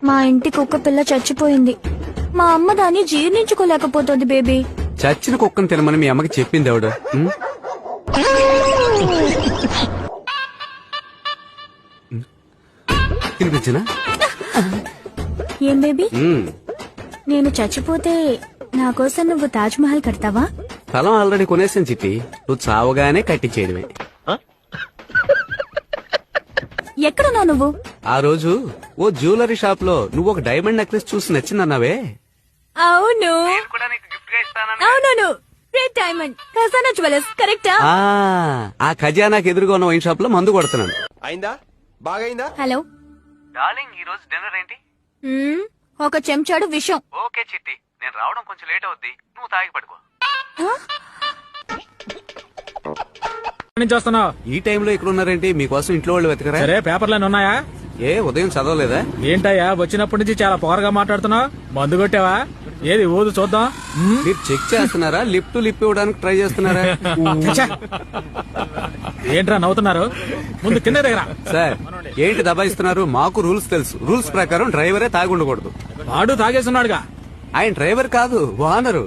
మా ఇంటి కుక్క పిల్ల చచ్చిపోయింది. మా అమ్మ దాన్ని జీర్ణించుకోలేకపోతుంది బేబీ. చచ్చిన కుక్కను తినమని మీ అమ్మకి చెప్పింది ఎవడు? తినిపించినా? ఏం బేబీ, నేను చచ్చిపోతే నా కోసం నువ్వు తాజ్ మహల్ కడతావా? స్థలం ఆల్రెడీ కొనేసాను చిట్టి, నువ్వు చావగానే కట్టించేయడమే. ఎక్కడున్నా నువ్వు? ఆ రోజు ఓ జ్యువెలరీ షాప్ లో నువ్వు ఒక డైమండ్ నెక్లెస్ చూసి నచ్చిందన్నావే. అవును అవును, రెడ్ డైమండ్ ఖజానా జ్యువెలర్స్, కరెక్టా? ఆ ఖజానాకి ఎదురుగా ఉన్న వైన్ షాప్ లో మందు కొడుతున్నాను. అయిందా? బాగైందా? హలో డార్లింగ్, ఈ రోజు డిన్నర్ ఏంటి? ఒక చెంచాడు విషం. ఓకే చిట్టి, నేను రావడం కొంచెం లేట్ అవుద్ది, నువ్వు తాగి పడుకో. ఈ టైంలో ఇక్కడ ఉన్నారేంటి? మీకోసం ఇంట్లో వాళ్ళు వెతకరా? సరే, పేపర్లు ఉన్నాయా? ఏ ఉదయం చదవలేదా? ఏంటయ్యా వచ్చినప్పటి నుంచి చాలా పొగరగా మాట్లాడుతున్నావు? మందు కొట్టావా? ఏది ఊదు చూద్దాం. మీరు చెక్ చేస్తున్నారా? లిప్ టు లిప్ ఇవ్వడానికి ట్రై చేస్తున్నారా? ఏంట్రా నవ్వుతున్నారు? ముందు కింద దగ్గర. సార్ ఏంటి దబాయిస్తున్నారు? మాకు రూల్స్ తెలుసు. రూల్స్ ప్రకారం డ్రైవరే తాగి ఉండకూడదు. వాడు తాగేస్తున్నాడుగా. ఆయన డ్రైవర్ కాదు, ఓనరు.